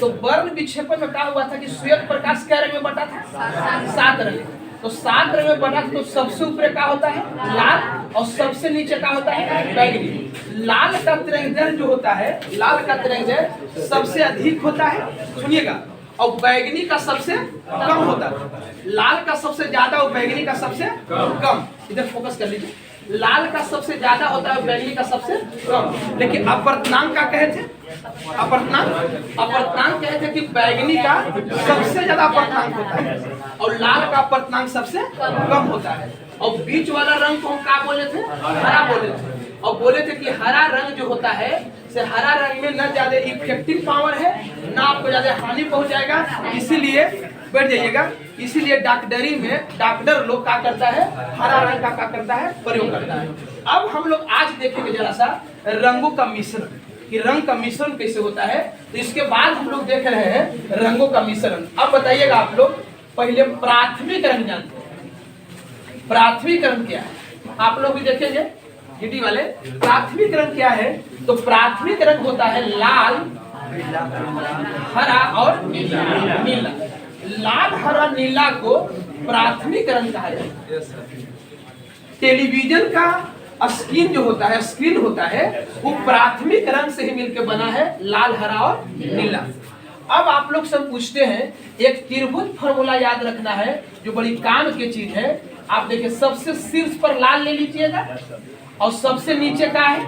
तो वर्ण विक्षेपण में क्या हुआ था कि श्वेत प्रकाश क्या रंग में बटा था? 7 रंग। तो 7 रंग में बटा तो सबसे ऊपर क्या होता है? लाल, और सबसे नीचे क्या होता है? बैगनी। लाल का तरंगदैर्घ्य जो होता है, लाल का तरंगदैर्घ्य सबसे अधिक होता है, सुनिएगा, और बैगनी का सबसे कम होता है। लाल का सबसे ज्यादा और बैगनी का सबसे कम। इधर फोकस कर लीजिए। लाल का सबसे ज्यादा होता है, बैगनी का सबसे कम। लेकिन अपर्तनांक का कहे थे, अपर्तनांक कहे थे कि बैगनी का सबसे ज्यादा अपर्तनांक होता है और लाल का अपर्तनांक सबसे कम होता है। और बीच वाला रंग को हम क्या बोले थे? हरा बोले थे। और बोले थे कि हरा रंग जो होता है, से हरा रंग में न ज्यादा इफेक्टिव पावर है, ना आपको ज्यादा हानि पहुंचाएगा, इसीलिए बैठ जाइएगा। इसीलिए डॉक्टरी में डॉक्टर लोग क्या करता है? हरा रंग का क्या करता है? प्रयोग करता है। अब हम लोग आज देखेंगे जरा सा रंगों का मिश्रण, कि रंग का मिश्रण कैसे होता है। तो इसके बाद हम लोग देख रहे हैं रंगों का मिश्रण। अब बताइएगा आप लोग, पहले प्राथमिक रंग जानते हैं? प्राथमिक रंग क्या है? आप लोग भी देखेंगे गिटी वाले। प्राथमिक रंग क्या है? तो प्राथमिक रंग होता है लाल, हरा और नीला। लाल, हरा, नीला को प्राथमिक रंग कहा जाता है। टेलीविजन का स्क्रीन जो होता है, स्क्रीन होता है, वो प्राथमिक रंग से ही मिलकर बना है, लाल, हरा और नीला। अब आप लोग सब पूछते हैं, एक त्रिभुज फॉर्मूला याद रखना है जो बड़ी काम की चीज है। आप देखिए, सबसे शीर्ष पर लाल ले लीजिएगा और सबसे नीचे का है,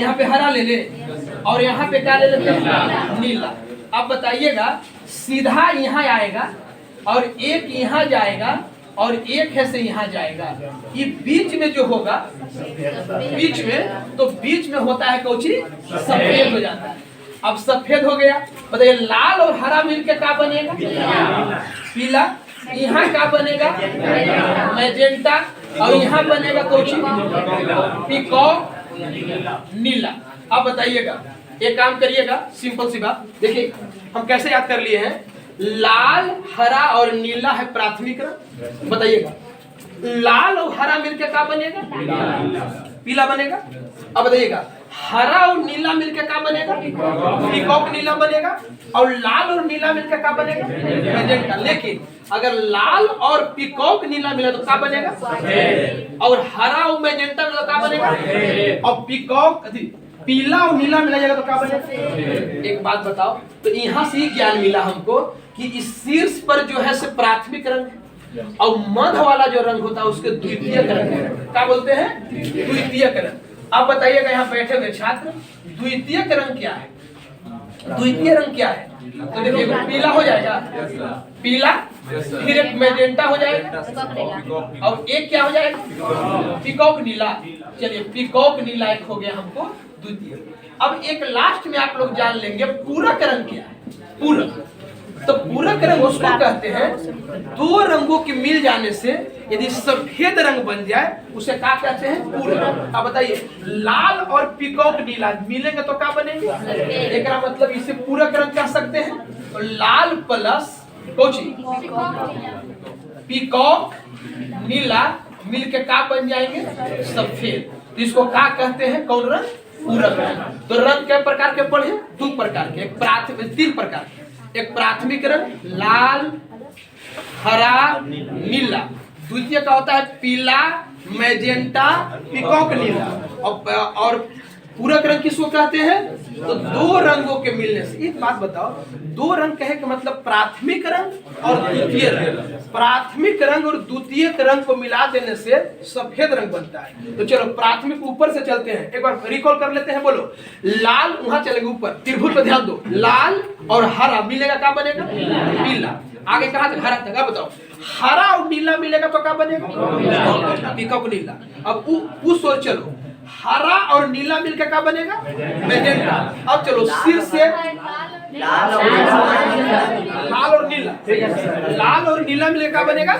यहाँ पे हरा ले ले, और यहाँ पे क्या ले लेते हैं? नीला। अब बताइएगा, सीधा यहाँ आएगा और एक यहाँ जाएगा और एक है से यहाँ जाएगा। ये बीच में जो होगा, बीच में, तो बीच में होता है कौची? सफेद हो जाता है। अब सफेद हो गया, बताइए लाल और हरा मिलकर क्या बनेगा? पीला। यहाँ क्या बनेगा? मैजेंटा। और यहाँ बनेगा कौची? पीकॉक, नीला। अब बताइएगा, एक काम करिएगा, सिंपल सी बात देखिए, हम कैसे याद कर लिए हैं। लाल, हरा और नीला है प्राथमिक रंग। बताइएगा, लाल और हरा मिलकर क्या बनेगा? पीला बनेगा। अब बताइएगा, हरा और नीला मिलकर क्या बनेगा? पीकॉक नीला बनेगा। और लाल और नीला मिलकर क्या बनेगा? मैजेंटा। लेकिन अगर लाल और पीकॉक नीला मिला तो क्या बनेगा? और हरा और मैजेंटा मिला तो क्या बनेगा? और पीकॉक पीला और नीला मिला जाएगा तो क्या बनेगा? एक बात बताओ, तो यहाँ से ही ज्ञान मिला हमको कि इस शीर्ष पर जो है से प्राथमिक रंग है, और मध्य वाला जो रंग होता है उसके द्वितीयक रंग है। क्या बोलते हैं? द्वितीयक रंग। अब बताइएगा यहाँ बैठे हुए छात्र, द्वितीयक रंग क्या है? द्वितीय रंग क्या है? तो देखिए, पीला हो जाएगा, पीला, फिर एक मैजेंटा हो जाएगा, और एक क्या हो जाएगा? पीकॉक नीला। चलिए, पीकॉक नीला एक हो गया हमको द्वितीय। अब एक लास्ट में आप लोग जान लेंगे पूरक रंग क्या है? पूरक। तो पूरक रंग उसको कहते हैं, दो रंगों के मिल जाने से यदि सफेद रंग बन जाए उसे क्या कहते हैं? पूरक। अब बताइए, लाल और पीकॉक नीला मिलेंगे तो क्या बनेंगे? एक मतलब इसे पूरक रंग कह सकते हैं। तो लाल प्लस कौची? पीकॉक नीला मिलके क्या बन जाएंगे? सफेद। तो इसको क्या कहते हैं? कौन रंग? पूरक रंग। तो रंग के प्रकार के पढ़े? 2 प्रकार के, एक प्राथमिक, 3 प्रकार के। एक प्राथमिक रंग लाल, हरा, नीला। द्वितीय का होता है पीला, मैजेंटा, पीकॉक नीला। और पूरक रंग किसको कहते हैं? तो 2 रंगों के मिलने से। एक बात बताओ, 2 रंग कहे कि मतलब प्राथमिक रंग और द्वितीय रंग। प्राथमिक रंग और द्वितीय रंग को मिला देने से सफेद रंग बनता है। तो चलो प्राथमिक ऊपर से चलते हैं, एक बार रिकॉल कर लेते हैं। बोलो, लाल, वहां चलेंगे ऊपर, त्रिभुज पे ध्यान दो। लाल और हरा मिलेगा, क्या बनेगा? पीला। आगे कहा था? हरा तक। बताओ, हरा और नीला मिलेगा तो क्या बनेगा? पीकॉक नीला। अब उस ओर चलो, हरा और नीला मिलकर क्या बनेगा? मैजेंटा। अब चलो शीर्ष से लाल और नीला, लाल और नीला मिलकर क्या बनेगा?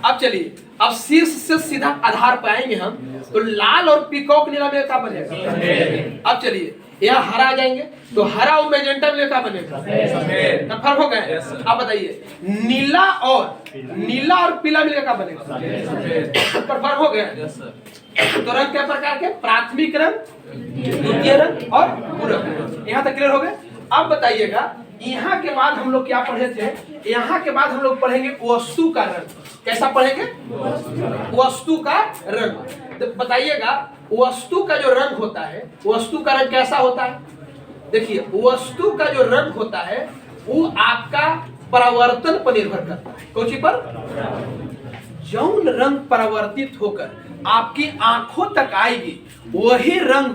अब चलिए, अब शीर्ष से सीधा आधार पे आएंगे हम, तो लाल और पीकॉक नीला मिलकर क्या बनेगा? अब चलिए, यहाँ हरा आ जाएंगे, तो हरा और मैजेंटा मिलकर क्या बनेगा? कंफर्म हो गए? अब बताइए, नीला और पीला मिलकर क्या बनेगा? कंफर्म हो गए? तो रंग क्या प्रकार के? प्राथमिक रंग, द्वितीय रंग और पूरक रंग। यहाँ तक क्लियर हो गए? अब बताइएगा, यहाँ के बाद हम लोग क्या पढ़े थे? यहाँ के बाद हम लोग पढ़ेंगे वस्तु का रंग। कैसा पढ़ेंगे? वस्तु का रंग। तो बताइएगा वस्तु का जो रंग होता है, वस्तु का रंग कैसा होता है? देखिए वस्तु का जो रंग होता है वो आपका परावर्तन पर निर्भर करता है। कौन सी पर? जौन रंग परावर्तित होकर आपकी आंखों तक आएगी वही रंग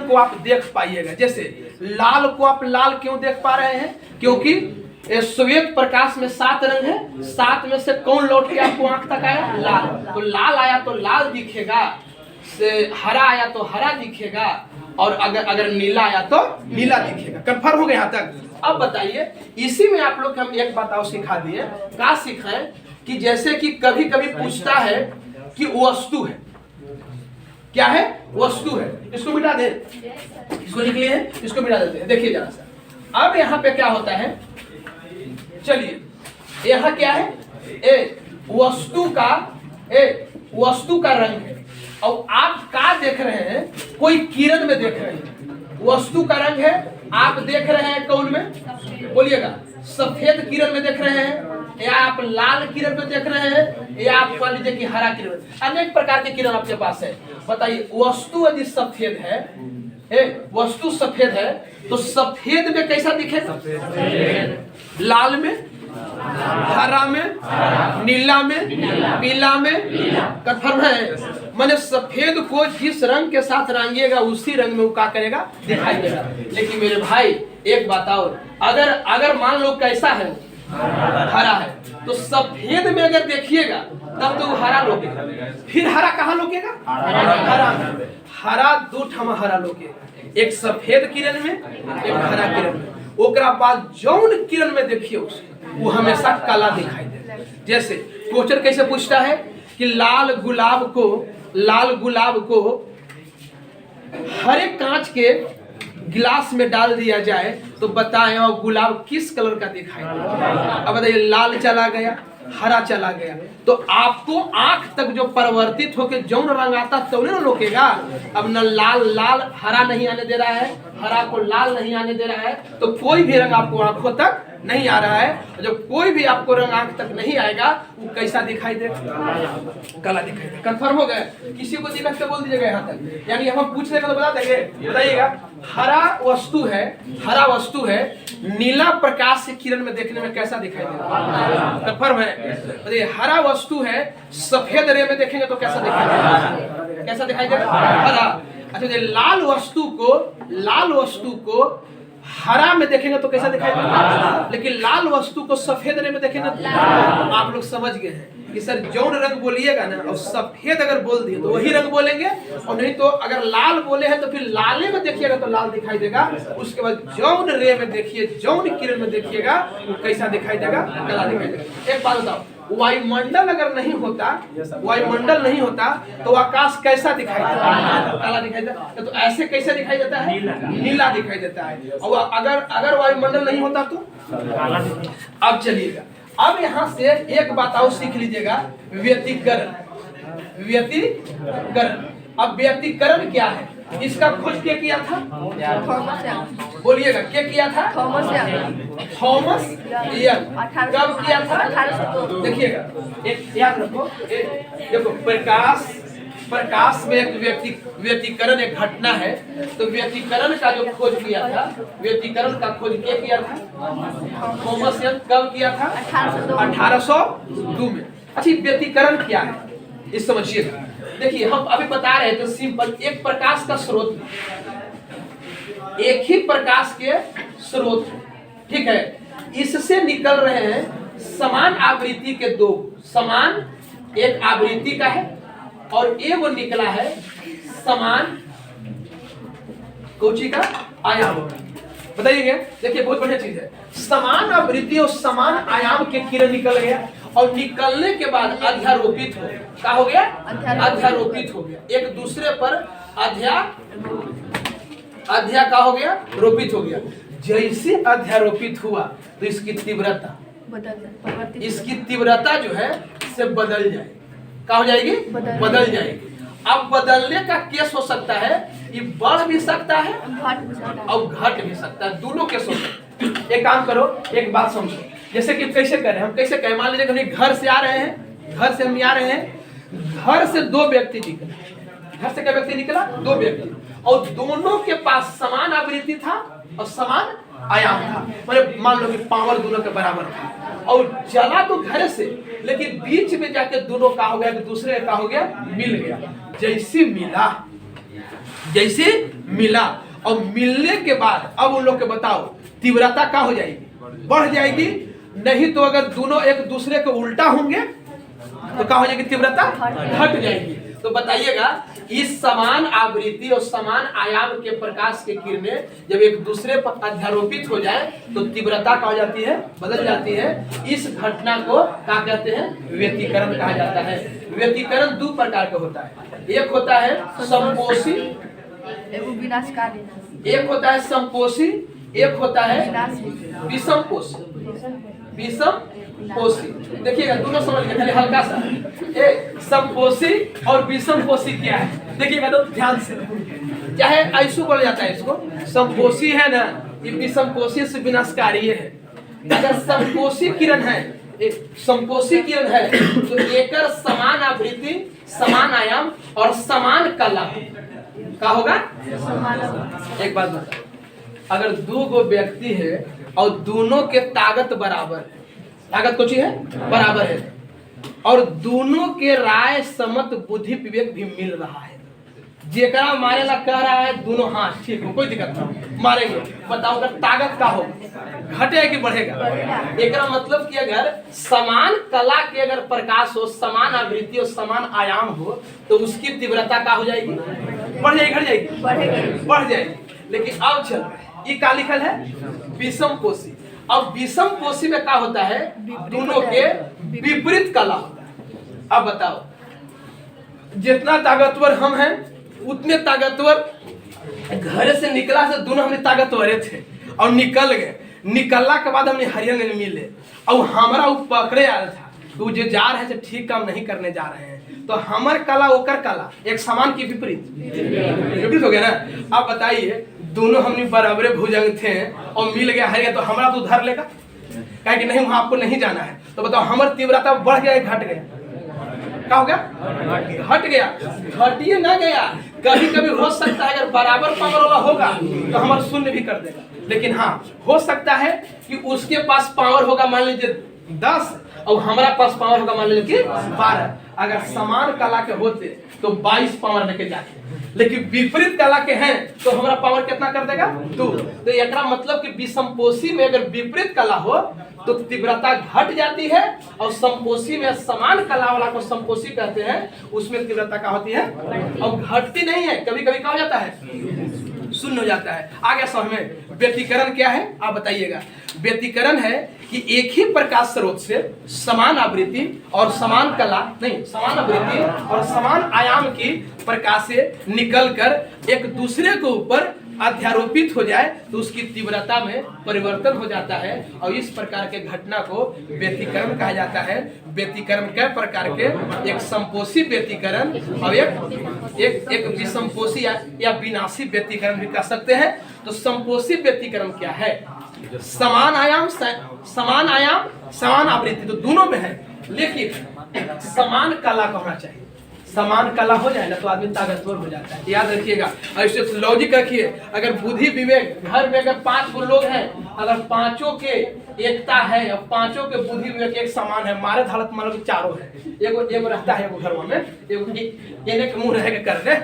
को आप देख पाइएगा। जैसे लाल को आप लाल क्यों देख पा रहे हैं? क्योंकि श्वेत प्रकाश में 7 रंग है, 7 में से कौन लौट के आपको आंख तक आया? लाल। तो लाल आया तो लाल दिखेगा, हरा आया तो हरा दिखेगा, और अगर नीला आया तो नीला दिखेगा। कंफर्म हो गया यहाँ तक? अब बताइए, इसी में आप लोग हम एक बात और सिखा दिए। क्या सिखाएं? कि जैसे कि कभी कभी पूछता है कि वस्तु है, क्या है? वस्तु है। इसको मिटा दे, इसको लिख लिए, इसको मिटा देते हैं। देखिए जरा सा, अब यहाँ पे क्या होता है? चलिए यहाँ क्या है? वस्तु का रंग है, और आप क्या देख रहे हैं? कोई किरण में देख रहे हैं। वस्तु का रंग है, आप देख रहे हैं कौन में? बोलिएगा, सफेद किरण में देख रहे हैं, या आप लाल किरण में देख रहे हैं, या आप मान लीजिए कि हरा किरण में। अनेक प्रकार के किरण आपके पास है। बताइए वस्तु यदि सफेद है, वस्तु सफेद है, तो सफेद में कैसा दिखेगा? लाल में, हरा में, नीला में, पीला में। कंफर्म है? माने सफेद को जिस रंग के साथ रंगिएगा उसी रंग में वो क्या करेगा? दिखाई देगा। लेकिन मेरे भाई एक बात और, अगर मान लो कैसा है? हरा है, तो सफेद में अगर देखिएगा तब तो हरा लोगेगा। फिर हरा कहाँ लोगेगा? हरा 2 ठम हरा लोगेगा, एक सफेद किरण में, एक हरा किरण में। ओकरा बाद जौन किरण में देखिए उसको वो हमेशा काला दिखाई देगा। जैसे क्वेश्चन कैसे पूछता है कि लाल गुलाब को हरे कांच के गिलास में डाल दिया जाए तो बताएं और गुलाब किस कलर का दिखाई देगा? अब बताइए, लाल चला गया, हरा चला गया, तो आपको आंख तक जो परिवर्तित होकर जौन रंग आता तो नहीं रोकेगा। अब न लाल हरा नहीं आने दे रहा है, हरा को लाल नहीं आने दे रहा है, तो कोई भी रंग आपको आंखों तक नहीं आ रहा है। जब कोई भी आपको रंग आंख तक नहीं आएगा वो कैसा दिखाई देगा? काला दिखाई देगा। कंफर्म हो गए? किसी को दिक्कत तो बोल दीजिएगा यहाँ तक, यानी हम पूछने का तो बता देंगे। बताइएगा, हरा वस्तु है, नीला प्रकाश से किरण में देखने में कैसा दिखाई देगा? कंफर्म है? बताइए, हरा वस्तु है, सफेद रे में देखेंगे तो कैसा दिखाई देगा? कैसा दिखाई देगा? हरा। अच्छा, लाल वस्तु को हरा में देखेंगे तो कैसा दिखाई देगा? लेकिन लाल वस्तु को सफेद रे में देखेंगे तो आप लोग समझ गए हैं कि सर जौन रंग बोलिएगा ना, और सफेद अगर बोल दिए तो वही रंग बोलेंगे, और नहीं तो अगर लाल बोले हैं तो फिर लाले में देखिएगा तो लाल दिखाई देगा। उसके बाद जौन रे में देखिए, जौन किरण में देखिएगा वो कैसा दिखाई देगा? काला दिखाई देगा। एक बात बताओ, वायुमंडल अगर नहीं होता तो आकाश कैसा दिखाई देता? काला दिखाई देता। तो ऐसे कैसे दिखाई देता है? नीला दिखाई देता है। और अगर वायुमंडल नहीं होता तो अब चलिएगा, अब यहाँ से एक बात और सीख लीजिएगा, व्यतिकरण। अब व्यतिकरण क्या है? इसका खोज क्या किया था? बोलिएगा, क्या किया था? Thomas young. कब किया था? देखिएगा, एक याद रखो, देखो प्रकाश में एक व्यतिकरण एक घटना है। तो व्यतिकरण का जो खोज किया था, व्यतिकरण का खोज क्या किया था? Thomas young. कब किया था? 1802 में। अच्छा, व्यतिकरण क्या है इस समझिएगा। देखिए, हम अभी बता रहे थे सिंपल, एक प्रकाश का स्रोत, एक ही प्रकाश के स्रोत, ठीक है, इससे निकल रहे हैं समान आवृत्ति के दो, समान एक आवृत्ति का है और एक निकला है समान कोची का आयाम। बताइए, देखिए बहुत बढ़िया चीज है, समान आवृत्ति और समान आयाम के किरण निकल गया, और निकलने के बाद अध्यारोपित हो, क्या हो गया? अध्यारोपित हो गया, एक दूसरे पर अध्या का हो गया, रोपित हो गया। जैसे अध्यारोपित हुआ तो इसकी तीव्रता जो है से बदल जाएगी। क्या हो जाएगी? बदल जाएगी। अब बदलने का केस हो सकता है ये बढ़ भी सकता है और घट भी सकता है, दोनों के सोच। एक काम करो, एक बात समझो, जैसे कि कैसे करें हम, कैसे करें, मान लीजिए कि हम घर से आ रहे हैं, घर से हम आ रहे हैं, घर से दो व्यक्ति निकले, घर से क्या व्यक्ति निकला, दो व्यक्ति, और दोनों के पास समान आवृत्ति था और समान आयाम था, मतलब मान लो कि पावर दोनों के बराबर था, और चला तो घर से, लेकिन बीच में जाके दोनों का हो गया, दूसरे का हो गया, मिल गया। जैसे मिला और मिलने के बाद अब उन लोग के बताओ तीव्रता क्या हो जाएगी, बढ़ जाएगी। नहीं तो अगर दोनों एक दूसरे के उल्टा होंगे तो क्या हो जाएगी, तीव्रता घट जाएगी। तो बताइएगा, इस समान आवृत्ति और समान आयाम के प्रकाश के किरणें जब एक दूसरे पर अध्यारोपित हो जाए तो तीव्रता क्या हो जाती है, बदल जाती है। इस घटना को क्या कहते हैं, व्यतिकरण कहा जाता है। व्यतिकरण दो प्रकार का होता है, एक होता है संपोषी, एक होता है संपोषी, एक होता है विषमपोषी। विषमपोषी देखिएगा, दोनों समझ के खाली हल्का सा, एक संपोषी और विषमपोषी क्या है देखिएगा तो ध्यान से, चाहे ऐसू बोला जाता है इसको, संपोषी है ना, ये विषमपोषी से विनाशकारी है। अगर संपोषी किरण है, संपोषी किरण है तो एक समान आवृत्ति, समान आयाम और समान कला क्या होगा, एक बात बताओ, अगर दो गो व्यक्ति है और दोनों के ताकत बराबर, ताकत कुछ है बराबर है, और दोनों के राय समत बुद्धि विवेक भी मिल रहा है, जेकरा मारे ला कह रहा है दोनों हाँ ठीक हो, कोई दिक्कत नहीं, मारेंगे, बताओ अगर ताकत का हो, घटेगा कि बढ़ेगा। एक मतलब कि अगर समान कला के अगर प्रकाश हो, समान आवृत्ति और समान आयाम हो तो उसकी तीव्रता क्या हो जाएगी, बढ़ जाएगी, घट जाएगी, बढ़ जाएगी। लेकिन अब चल ये क्या लिखल है, विषमपोषी। अब विषमपोषी में क्या होता है, दोनों के विपरीत कला होता है। अब बताओ, जितना ताकतवर हम हैं उतने ताकतवर घर से निकला से दोनों हमने ताकतवर थे और निकल गए, निकलना के बाद हमने हरियाणा में मिले और हमारा वो पकड़े आया था तो जो जा रहे हैं ठीक काम नहीं करने जा रहे हैं, तो हमार कला ओकर कला एक समान की विपरीत हो गया ना। अब बताइए, दोनों हमने बराबरे भुजंग थे और मिल गया हरिया तो हमारा तो उधर लेगा, कहे कि नहीं वहां आपको नहीं जाना है, तो बताओ हमारी तीव्रता बढ़ गया घट गया, क्या हो गया, घट गया, घटिए ना गया। कभी कभी हो सकता है अगर बराबर पावर वाला होगा तो हमारा शून्य भी कर देगा, लेकिन हाँ हो सकता है कि उसके पास पावर होगा मान लीजिए 10 और हमारा पास पावर होगा मान लीजिए 12। अगर समान कला के होते तो 22 पावर लेके जाते, लेकिन विपरीत कला के हैं तो हमारा पावर कितना कर देगा, 2। तो एक मतलब कि विषमपोषी में अगर विपरीत कला हो तो तीव्रता घट जाती है, और संपोषी में समान कला वाला को संपोषी कहते हैं, उसमें तीव्रता क्या होती है और घटती नहीं है, कभी कभी क्या हो जाता है, शून्य हो जाता है। आगे समझ में व्यतिकरण क्या है आप बताइएगा। व्यतिकरण है कि एक ही प्रकाश स्रोत से समान आवृत्ति और समान कला नहीं, समान आवृत्ति और समान आयाम की प्रकाश से निकलकर एक दूसरे के ऊपर अध्यारोपित हो जाए तो उसकी तीव्रता में परिवर्तन हो जाता है, और इस प्रकार के घटना को व्यतिकरण कहा जाता है। व्यतिकरण कई प्रकार के, एक संपोषी व्यतिकरण और एक विषमपोषी या विनाशी व्यतिकरण भी कह सकते हैं। तो संपोषी व्यतिकरण क्या है, समान आयाम समान आवृत्ति तो दोनों में है, लेकिन समान कला का होना चाहिए। समान कला हो जाए ना तो आदमी ताकतवर हो जाता है, याद रखिएगा। ऐसे लॉजिक रखिए, अगर बुद्धि विवेक, घर में अगर 5 लोग हैं, अगर पांचों के एकता है और पांचों के बुद्धि विवेक एक समान है, मारे धालत मान लो कि 4 है, एगो रहता है, एगो घर में एने के मुंह रह के कर दे,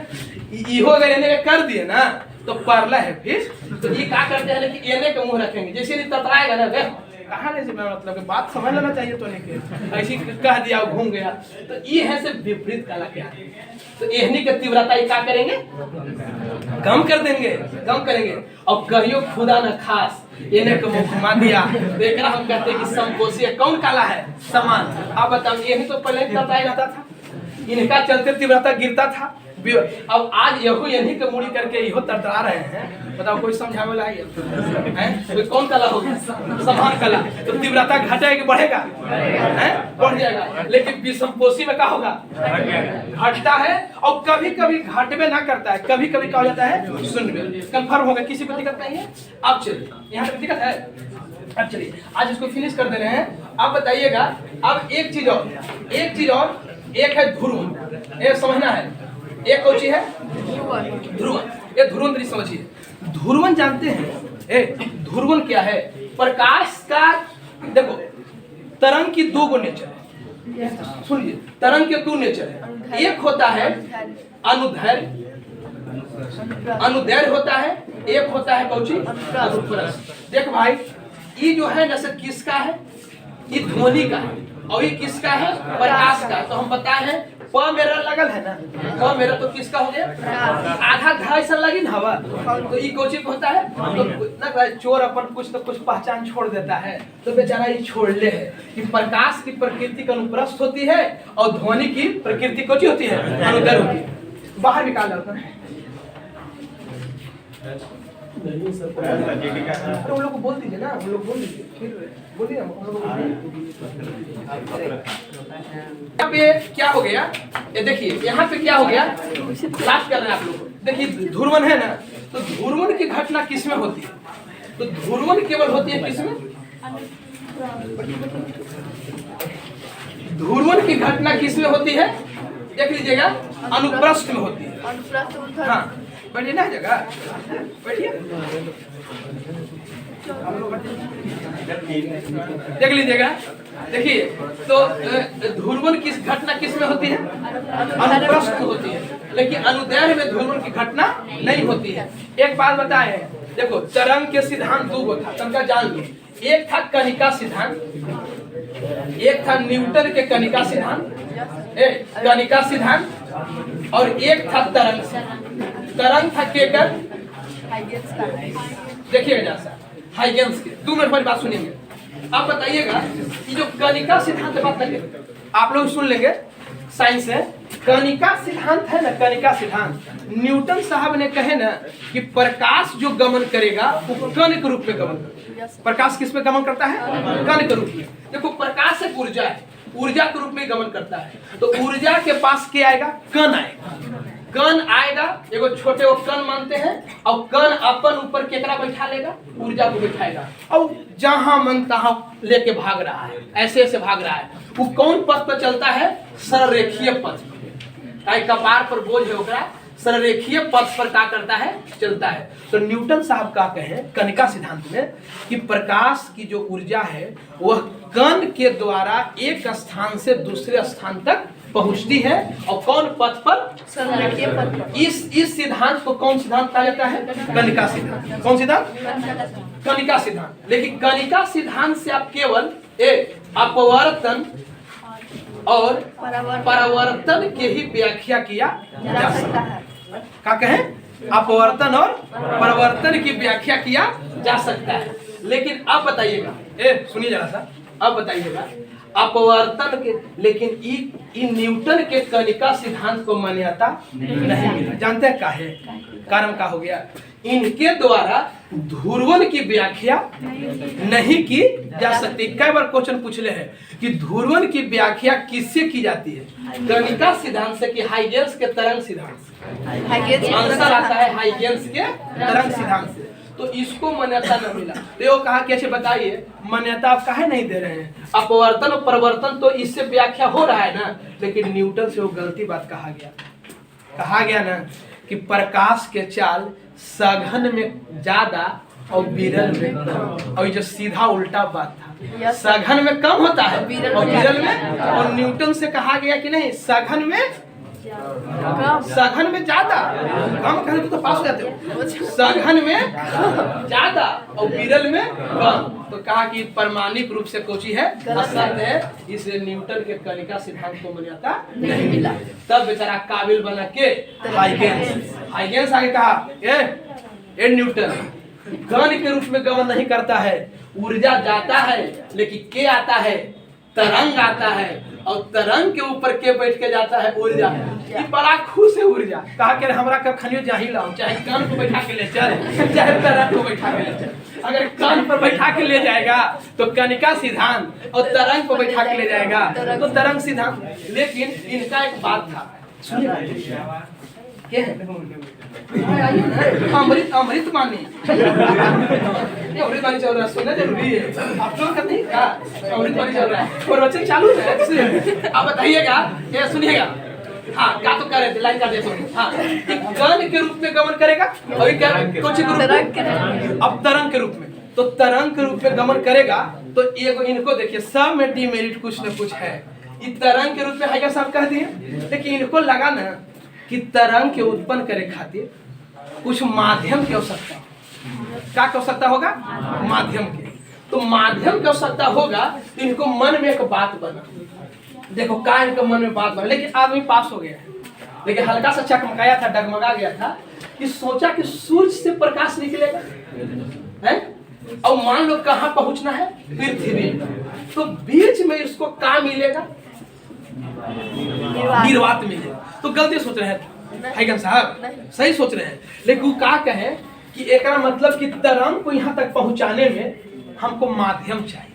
इहो अगर एने के कर दिए ना तो परला है फिर, तो ये क्या करते हैं कि एने के मुंह रखेंगे, जैसे नहीं ततराएगा ना कहा नहीं, मतलब कि बात समझ लेना चाहिए, तो नहीं ऐसी कह दिया घूम गया, तो ये है से विपरीत कला क्या है। तो एहनी के तीव्रता क्या करेंगे, कम कर देंगे, कम करेंगे। और कहियो खुदा न खास एने को मुंह घुमा दिया तो एक हम कहते हैं कि संपोषी कौन कला है, समान। आप बताओ, यही तो पहले रहता था, इनका चलते तीव्रता गिरता था, अब आज यहू यही के मुड़ी करके इहो तड़तड़ा रहे हैं। बताओ कोई समझावे वाला है? कोई कौन कला होगी? समान कला। तो तीव्रता घटेगा कि बढ़ेगा? बढ़ जाएगा। लेकिन विषमपोषी में क्या होगा? घटता है। और कभी कभी घटवे ना करता है, कभी कभी क्या हो जाता है? शून्य। कंफर्म होगा, किसी को दिक्कत नहीं है? अब चलिए, यहाँ पे दिक्कत है? अब चलिए आज इसको फिनिश कर दे रहे हैं। अब बताइएगा, अब एक चीज और, एक है ध्रुवन, ये समझना है। एक कौन सी है? ध्रुवन। ये ध्रुवन तरी समझिए। ध्रुवन जानते हैं? ध्रुवन क्या है? प्रकाश का, देखो तरंग की दो गो नेचर है। सुनिए, तरंग के दो नेचर है। एक होता है अनुदैर्घ्य, अनुदैर्घ्य होता है। एक होता है कौन सी? अनुप्रस्थ। देख भाई, ये जो है न सर किसका है? ये ध्वनि का है। और ये किसका है? प्रकाश का। तो हम बताए हैं प मेरा लगल है ना, प मेरा तो किसका हो गया? आधा घाई से लगी ना हवा। तो ये कोची होता है? तो ना चोर अपन कुछ तो कुछ पहचान छोड़ देता है, तो बेचारा ये छोड़ ले है कि प्रकाश की प्रकृति का अनुप्रस्थ होती है और ध्वनि की प्रकृति कोची होती है? अनुदैर्घ्य होती है। बाहर निकाल जाता है। अरे उन लोग को बोल दीजिए ना, उन लोग बोल दीजिए, फिर बोलिए यहाँ पे क्या हो गया? ये देखिए यहाँ पे क्या हो गया? लास्ट कर रहे हैं आप लोग। देखिए ध्रुवन है ना, तो ध्रुवन की घटना किसमें होती है? तो ध्रुवन केवल होती है किसमें? ध्रुवन की घटना किसमें होती है? देख लीजिएगा, अनुप्रस्थ में होती है। हाँ बैठिए ना जगह, बैठिए, देख लीजिएगा। देखिए तो ध्रुवन की घटना किसमें होती है? अनुप्रस्थ में होती है। लेकिन अनुदैर्घ्य में ध्रुवन की घटना नहीं होती है। एक बात बताए, देखो तरंग के सिद्धांत दो था, तनका जान लो। एक था कणिका सिद्धांत, एक था न्यूटन के कणिका सिद्धांत, कणिका सिद्धांत, और एक था तरंग सिद्धांत। तरंग था केकर? देखिएगा जैसा हाइगेंस के। 2 मिनट वाली बात सुनेंगे। आप बताइएगा कि जो कणिका सिद्धांत बात लगे, आप लोग सुन लेंगे, साइंस है। कणिका सिद्धांत है ना, कणिका सिद्धांत न्यूटन साहब ने कहे ना कि प्रकाश जो गमन करेगा वो कण के रूप में गमन करेगा। प्रकाश किस में गमन करता है? कण के रूप में। देखो प्रकाश एक ऊर्जा है, ऊर्जा के रूप में गमन करता है। तो ऊर्जा के पास क्या आएगा? कण आएगा। कण आएगा, एगो छोटे वो कण मानते हैं, और कण अपन ऊपर केकरा बैठा लेगा? ऊर्जा को बैठाएगा, और जहां मन तहां लेके भाग रहा है, ऐसे ऐसे भाग रहा है। वो कौन पथ पर चलता है? सररेखीय पथ। कपार पर बोझ है ओकरा, सररेखीय पथ पर क्या करता है? चलता है। तो न्यूटन साहब का कहे कणिका सिद्धांत में कि प्रकाश की जो ऊर्जा है वह कण के द्वारा एक स्थान से दूसरे स्थान तक पहुंचती है। और कौन पथ पर? सररेखीय पथ पर। इस सिद्धांत को कौन सिद्धांत कहा जाता है? कणिका सिद्धांत। कौन सिद्धांत? कणिका सिद्धांत। लेकिन कणिका सिद्धांत से आप केवल एक अपवर्तन और परावर्तन के ही व्याख्या किया जा सकता है। क्या कहें? अपवर्तन और परावर्तन की व्याख्या किया जा सकता है। लेकिन अब बताइएगा, सुनिए जरा सा, अब बताइएगा अपवर्तन के, लेकिन न्यूटन के कणिका सिद्धांत को मान्यता नहीं मिला। जानते हैं काहे? कारण का हो गया, इनके द्वारा ध्रुवन की व्याख्या नहीं की जा सकती। कई बार क्वेश्चन पूछले हैं कि ध्रुवन की व्याख्या किससे की जाती है? कणिका सिद्धांत से कि हाइगेंस के तरंग सिद्धांत से। आंसर आता है हाइगेंस के तरंग सिद्धांत से। तो इसको मान्यता न मिला। तो ये कहा कि अच्छा बताइए मान्यता आप काहे नहीं दे रहे हैं? अपवर्तन और परिवर्तन तो इससे व्याख्या हो रहा है ना। लेकिन न्यूटन से वो गलती बात कहा गया ना कि प्रकाश के चाल सघन में ज्यादा और विरल में कम। और ये जो सीधा उल्टा बात था, सघन में कम होता है और विरल में। और न्यूटन से कहा गया कि नहीं, सघन में ज्यादा, कम कहने तो पास हो जाते हो, सघन में ज्यादा और विरल में कम। तो कहा कि प्रमाणिक रूप से कोची है? असत्य है। इसलिए न्यूटन के कणिका सिद्धांत को मान्यता नहीं मिला। तब बेचारा काबिल बना के हाइगेंस आगे कहा, ए न्यूटन कण के रूप में गमन नहीं करता है, ऊर्जा जाता है, लेकिन के आता है? तरंग आता है, और तरंग के ऊपर के बैठ के जाता है? ऊर्जा। ऊर्जा। ये बड़ा खुश है ऊर्जा। कहा कि हमरा कब खनियो जाही लाओ, चाहे कान पर बैठा के ले चल, चाहे तरंग पर बैठा के ले चल। अगर कान पर बैठा के ले जाएगा तो कनिका सिद्धांत, और तरंग पर बैठा के ले जाएगा तो तरंग सिद्धांत। लेकिन इनका एक बात था, सुनिए क्या है? अमृत अमृत मानी, ये अमृत मानी चल रहा है, सुनना जरूरी है। आप लोग कहते हैं क्या अमृत मानी चल रहा है, प्रवचन चालू है। आप बताइएगा, ये सुनिएगा। हाँ, क्या तो कर रहे थे, लाइन का देखो। हाँ, गण के रूप में गमन करेगा, अभी क्या कुछ अब तरंग के रूप में, तो तरंग के रूप में गमन करेगा। तो ये इनको देखिए, सब में डिमेरिट कुछ न कुछ है। ये तरंग के रूप में है सब कह दिए, लेकिन इनको लगा ना कि तरंग के उत्पन्न करे खातिर कुछ माध्यम की आवश्यकता। क्या की आवश्यकता होगा? माध्यम की। तो माध्यम की आवश्यकता होगा, तो इनको मन में एक बात बना। देखो क्या इनके मन में बात बना, लेकिन आदमी पास हो गया है, लेकिन हल्का सा चकमकाया था, डगमगा गया था कि सोचा कि सूर्य से प्रकाश निकलेगा है, और मान लो कहाँ पहुंचना है, पृथ्वी। तो बीच में इसको क्या मिलेगा? निर्वात मिलेगा। तो गलती सोच रहे हैं हाइगन साहब, सही सोच रहे हैं, लेकिन वो क्या कहे कि एक मतलब कि तरंग को यहाँ तक पहुंचाने में हमको माध्यम चाहिए।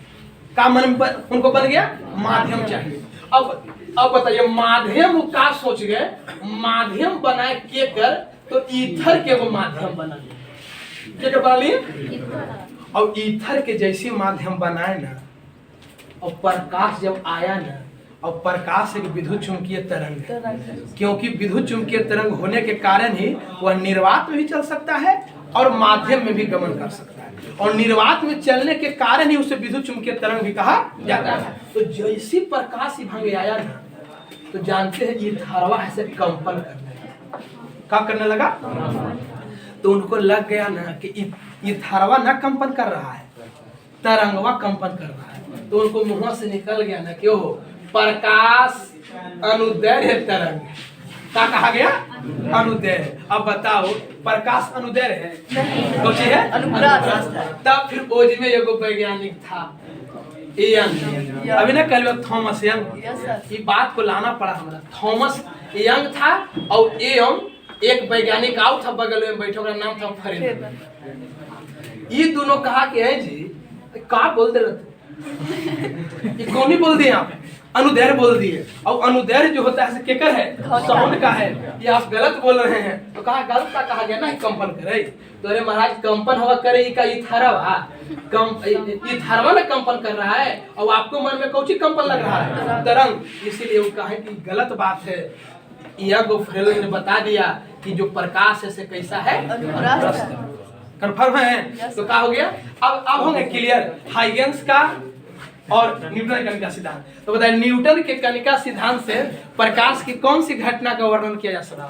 का मन उनको बन गया माध्यम चाहिए। अब बताइए माध्यम वो का सोच गए, माध्यम बनाए के कर, तो ईथर के वो माध्यम बना क्या बना लिए। और ईथर के जैसे माध्यम बनाए ना, और प्रकाश जब आया ना, और प्रकाश एक विद्युत चुंबकीय तरंग है, क्योंकि विद्युत चुंबकीय तरंग होने के कारण ही वह निर्वात में भी चल सकता है और माध्यम में भी गमन कर सकता है, और निर्वात में चलने के कारण ही उसे विद्युत चुंबकीय तरंग भी कहा जाता है। तो जैसी प्रकाश भंग आया ना, तो जानते हैं ये धारवा से कंपन करने लगा। क्या करने लगा? तो उनको लग गया ना कि ये धारवा ना कंपन कर रहा है, तरंगवा कंपन कर रहा है। तो उनको मुंह से निकल गया ना कि ओह, प्रकाश अनुदैर्घ्य तरंग। क्या कहा गया? अनुदैर्घ्य। अब बताओ, प्रकाश अनुदैर्घ्य है? कुछ है? तब फिर ओज में एगो वैज्ञानिक था, यंग। अभी ना कल थॉमस यंग, ये बात को लाना पड़ा हमारा। थॉमस यंग था, और एक वैज्ञानिक आउट था बगल में बैठे, उनका नाम था फरेड। ये दोनों कहा कि है जी, क्या बोलते रहते, ये कौन ही बोल दिए आप? अनुदैर्घ्य बोल दिए। और अनुदैर्घ्य जो होता है केकर है? साउंड का है। ये आप गलत बोल रहे हैं। तो कहा गलत का कहा गया ना, कंपन करे। तो अरे महाराज, कंपन हवा करे का इथारवा इथारवा ना कंपन कर रहा है, और आपको मन में कौन सी कंपन लग रहा है? तरंग। इसीलिए वो कहा कि गलत बात है। यह गोफ्रेलो ने बता दिया कि जो प्रकाश है से कैसा है? कंफर्म है? तो क्या हो गया? अब होंगे क्लियर हाइगेंस का और न्यूटन के कनिका सिद्धांत। तो बताइए, न्यूटन के कनिका सिद्धांत से प्रकाश की कौन सी घटना का वर्णन किया जा सकता है?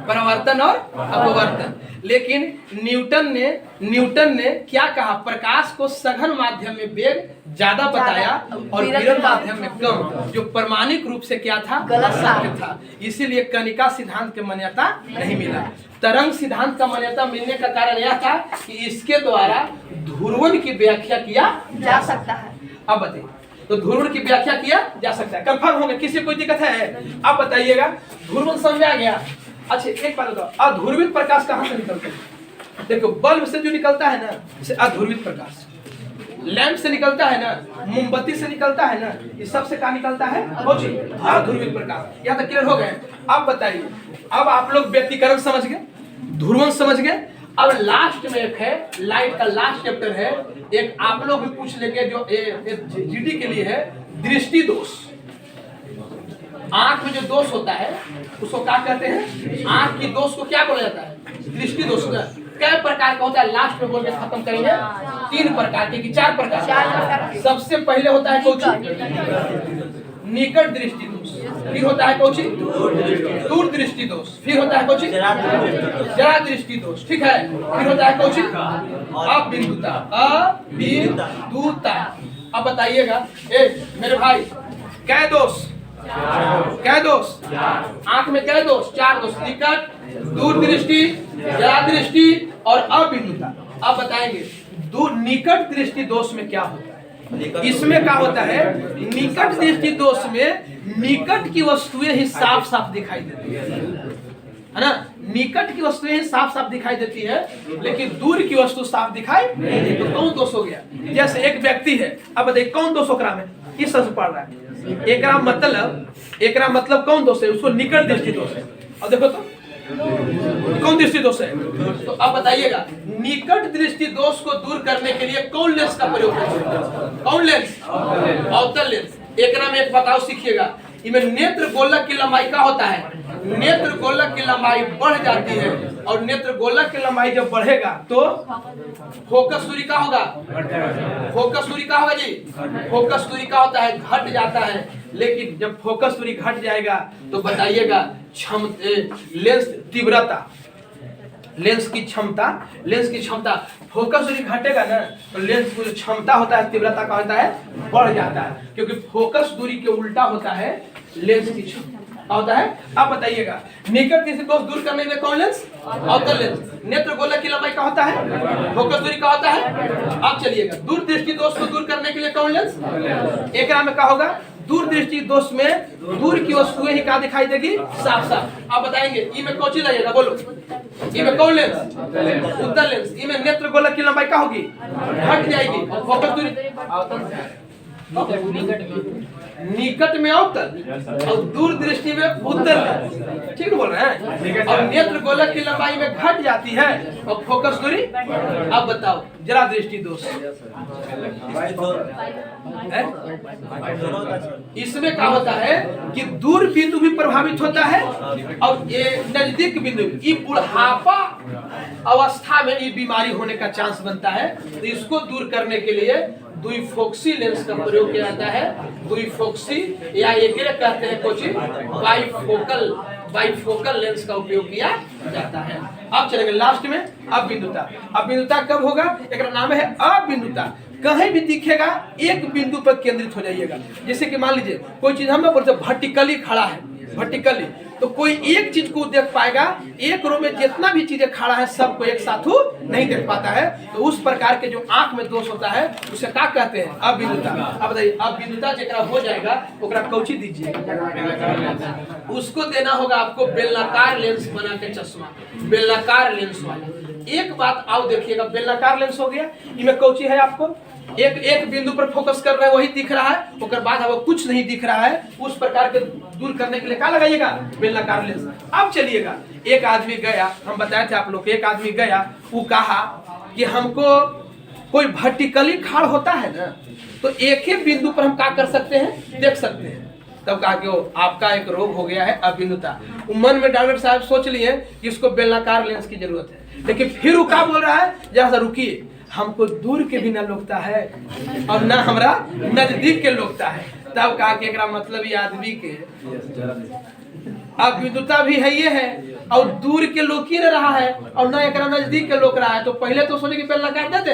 परावर्तन और अपवर्तन। लेकिन न्यूटन ने क्या कहा? प्रकाश को सघन माध्यम में वेग ज्यादा बताया और विरल माध्यम में कम, जो प्रमाणिक रूप से क्या था? गलत था। इसीलिए कनिका सिद्धांत की मान्यता नहीं मिला। तरंग सिद्धांत का मान्यता मिलने का कारण यह था कि इसके द्वारा ध्रुवन की व्याख्या किया जा सकता है। अब बताइए, तो ध्रुवन की व्याख्या किया जा सकता है। कंफर्म होगा? किसी कोई दिक्कत है? अब बताइएगा, ध्रुवन समझ आ गया। अच्छा एक बात बताओ, अध्रुवित प्रकाश कहाँ से निकलता है? देखो, बल्ब से जो निकलता है ना, अध्रुवित प्रकाश। लैंप से निकलता है ना, मोमबत्ती से निकलता है ना, ये सबसे क्या निकलता है? अध्रुवित प्रकाश। यहाँ तक क्लियर हो गए? अब बताइए, अब आप लोग व्यक्तिकरण समझ गए, ध्रुवन समझ गए। अब लास्ट में एक है, लाइट का लास्ट चैप्टर है, एक आप लोग भी पूछ लेंगे जो जीडी के लिए है, दृष्टि दोष। आंख में जो दोष होता है उसको क्या कहते हैं? आंख की दोष को क्या बोला जाता है? दृष्टि दोष। कई प्रकार का होता है? लास्ट में बोल के खत्म करेंगे। 3 प्रकार के कि 4 प्रकार? सबसे पहले होता है कौन? निकट दृष्टि दोष। फिर होता है कौन? दूर दृष्टि दोष। फिर होता है कौन? जरा दृष्टि दोष। ठीक है। फिर होता है कौन? अबिंदुता। अबिंदुता। अब बताइएगा, मेरे भाई, क्या दोष? क्या दोष? आंख में क्या दोष? 4 दोष। निकट, दूर दृष्टि, जरा दृष्टि और अबिंदुता। अब बताएंगे, दूर निकट दृष्टि दोष में क्या होता है? इसमें क्या होता है, निकट दृष्टि दोष में निकट की वस्तुएं ही साफ साफ दिखाई देती है ना। निकट की वस्तुएं ही साफ साफ दिखाई देती है, लेकिन दूर की वस्तु साफ दिखाई नहीं देती। तो कौन दोष हो गया? जैसे एक व्यक्ति है, अब बताइए कौन दोष ओकरा में, किस तरह से पढ़ रहा है? एकरा मतलब कौन दोष है? उसको निकट दृष्टि दोष है। और देखो तो कौन दृष्टि दोष है? तो अब बताइएगा, निकट दृष्टि दोष को दूर करने के लिए कौन लेंस का प्रयोग करें? कौन लेंस? अवतल लेंस। एकरा में एक बताओ, सीखिएगा। इनमें नेत्र गोलक की लंबाई का होता है, नेत्र गोलक की लंबाई बढ़ जाती है, और नेत्र गोलक की लंबाई जब बढ़ेगा तो फोकस दूरी का होगा, फोकस दूरी का होगा जी, फोकस दूरी का होता है, घट जाता है। लेकिन जब फोकस दूरी घट जाएगा तो बताइएगा लेंस तीव्रता, लेंस की क्षमता, फोकस दूरी घटेगा ना तो लेंस की जो क्षमता होता है, तीव्रता का होता है, बढ़ जाता है। क्योंकि फोकस दूरी के उल्टा होता है लेंस की क्षमता होता है। अब बताइएगा, निकट दृष्टि दोष दूर करने में कौन लेंस? अवतल लेंस। नेत्र गोलक की लंबाई का होता है, फोकस दूरी का होता है। अब चलिएगा, दूर दृष्टि दोष को दूर करने के लिए कौन लेंस? एकरा में क्या होगा? दूर दृष्टि दोष में दूर की वस्तुएं ही क्या दिखाई देगी? साफ साफ। आप बताएंगे इनमें कौन सी लगेगा? बोलो, इनमें कौन लेंस? उत्तल लेंस। इनमें नेत्र गोलक की लंबाई क्या होगी? घट जाएगी। फोकस दूरी निकट में अवतल और दूर दृष्टि में उत्तल, ठीक बोल रहे हैं। और नेत्र गोलक की लंबाई में घट जाती है और फोकस दूरी। अब बताओ जरा दृष्टि दोष इसमें क्या होता है कि दूर बिंदु भी प्रभावित होता है और ये नजदीक बिंदु, ये बुढ़ापा अवस्था में ये बीमारी होने का चांस बनता है। तो इसको दूर करने के लिए द्विफोक्सी लेंस का प्रयोग किया जाता है। द्विफोक्सी या एक कहते हैं कुछ बाइफोकल लेंस का उपयोग किया जाता है। अब चलेंगे लास्ट में अबिंदुता। अबिंदुता कब होगा? एक नाम है अबिंदुता। कहीं भी दिखेगा एक बिंदु पर केंद्रित हो जाइएगा। जैसे कि मान लीजिए कोई चीज हम बोलते वर्टिकली खड़ा है, वर्टिकली, तो कोई एक चीज को देख पाएगा, एक रो में जितना भी चीजें खड़ा है सबको एक साथ नहीं देख पाता है। तो उस प्रकार के जो आंख में दोष होता है उसे क्या कहते हैं? अबिंदुता। अब बताइए, अबिंदुता जरा हो जाएगा ओकरा कौची दीजिए? उसको देना होगा आपको बेलनाकार लेंस बना के चश्मा, बेलनाकार लेंस वाला। एक बात आओ देखिएगा, बेलनाकार लेंस हो गया, इनमें कौची है? आपको एक बिंदु पर फोकस कर रहे हैं, वही दिख रहा है, उसके बाद अब कुछ नहीं दिख रहा है। उस प्रकार के दूर करने के लिए क्या लगाइएगा? बेलनाकार लेंस। अब चलिएगा, एक आदमी गया, हम बताए थे आप लोग को, एक आदमी गया, वो कहा कि हमको कोई वर्टिकली खड़ा होता है ना, तो एक ही बिंदु पर हम क्या कर सकते हैं? देख सकते हैं। तब कहा कि आपका एक रोग हो गया है अबिंदुता। मन में डॉक्टर साहब सोच लिए कि इसको बेलनाकार लेंस की जरूरत है, लेकिन फिर वो क्या बोल रहा है? जरा सा रुकिए, हमको दूर के भी न लोकता है और न हमरा नजदीक के लोकता है। तब कहा कि एकरा मतलब ये आदमी के अबिंदुता भी है, ये है, और दूर के लोक ही न रहा है और न एकरा नजदीक के लोक रहा है। तो पहले तो सोचे कि बेलनाकार देते,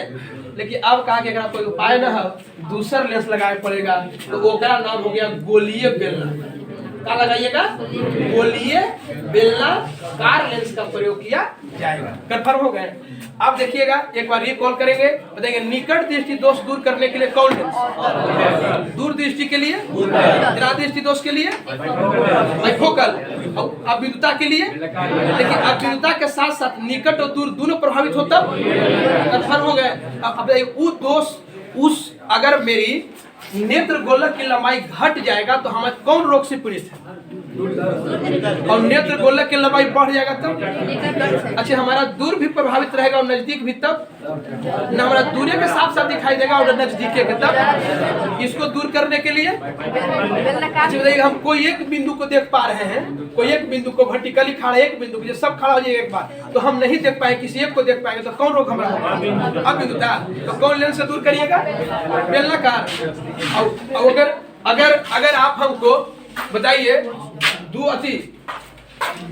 लेकिन अब कहा कि एकरा कोई उपाय न है, दूसरा लेंस लगाए पड़ेगा। तो ओकरा नाम हो गया गोलीय बेलना। क्या लगाइएगा? गोलीय बेलनाकार लेंस का प्रयोग किया जाएगा। कंफर्म हो गए? अब देखिएगा, एक बार रिकॉल करेंगे, बताएंगे निकट दृष्टि दोष दूर करने के लिए कौन लेंस? दूर दृष्टि के लिए, दृष्टि दोष के लिए बाइफोकल, और अबिंदुता के लिए। लेकिन अबिंदुता के साथ साथ निकट और दूर दोनों प्रभावित होता। कंफर्म हो गए? अब वो दोष उस अगर मेरी नेत्र गोलक की लंबाई घट जाएगा तो हमारे कौन रोग से पीड़ित है? और नेत्र गोलक की लंबाई बढ़ जाएगा तब? अच्छा, हमारा दूर भी प्रभावित रहेगा और नजदीक भी तब? न हमारा दूरी के साफ साफ दिखाई देगा और नजदीक के तब? इसको दूर करने के लिए अच्छा बताइए, हम कोई एक बिंदु को देख पा रहे हैं, कोई एक बिंदु को वर्टिकली खड़ा, एक बिंदु को सब खड़ा हो जाएगा एक बार, तो हम नहीं देख पाए, किसी एक को देख पाएंगे, तो कौन रोग हमारा होगा? अबिंदुता। तो कौन लेंस से दूर करिएगा? बेलनाकार। और अगर आप हमको बताइए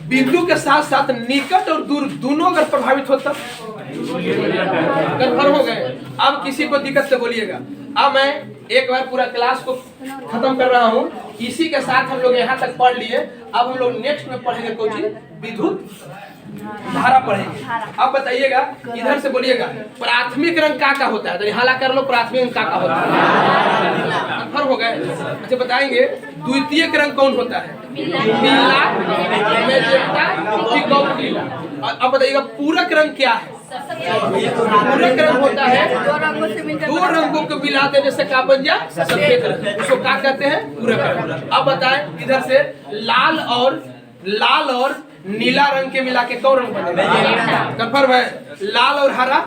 बिंदु के साथ साथ निकट और दूर दोनों अगर प्रभावित होता, कंफर्म हो गए? अब किसी को दिक्कत से बोलिएगा। अब मैं एक बार पूरा क्लास को खत्म कर रहा हूँ, इसी के साथ हम लोग यहाँ तक पढ़ लिए। अब हम लोग नेक्स्ट में पढ़ेंगे कोई विद्युत धारा पढ़ेंगे। अब बताइएगा, इधर से बोलिएगा प्राथमिक रंग का होता है, तो हाला कर लो, प्राथमिक रंग का होता है, कंफर्म हो गए। अच्छा बताएंगे द्वितीयक रंग कौन होता है? नीला, मैजेंटा, पीकॉक नीला। अब बताइएगा पूरक रंग क्या है? पूरक रंग होता है दो रंगों को मिलाते हैं, जैसे का बन जाए सफेद रंग, उसको क्या कहते हैं? पूरक रंग। अब बताएं इधर से लाल और नीला रंग के मिला के कौन रंग बनेगा? कंफर्म है? लाल और हरा,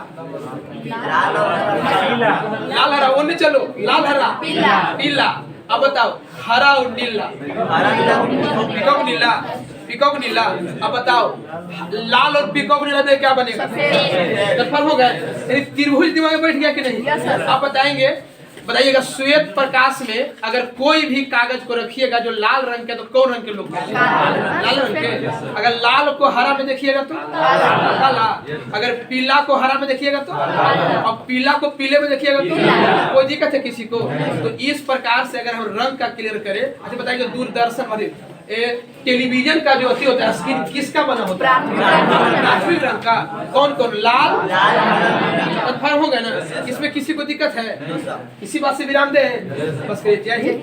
लाल हरा, वो नहीं चलो, लाल हरा पीला। अब बताओ हरा और नीला, पीकॉक नीला। अब बताओ लाल और पीकॉक नीला में क्या बनेगा? कंफर्म हो गए? त्रिभुज दिमाग में बैठ गया कि नहीं? आप बताइएगा श्वेत प्रकाश में अगर कोई भी कागज को रखिएगा जो लाल रंग के, तो कौन रंग के लोग? लाल रंग के। अगर लाल को हरा में देखिएगा तो काला, अगर पीला को हरा में देखिएगा तो, और पीला को पीले में देखिएगा तो कोई दिक्कत है किसी को? तो इस प्रकार से अगर हम रंग का क्लियर करें। अच्छा बताइए दूरदर्शन टेलीविजन का जो होता है स्क्रीन किसका बना होता है? प्राथमिक रंग का। कौन कौन? लाल। कंफर्म हो गया ना? इसमें किसी को दिक्कत है? इसी बात से विराम दे बस। जय हिंद।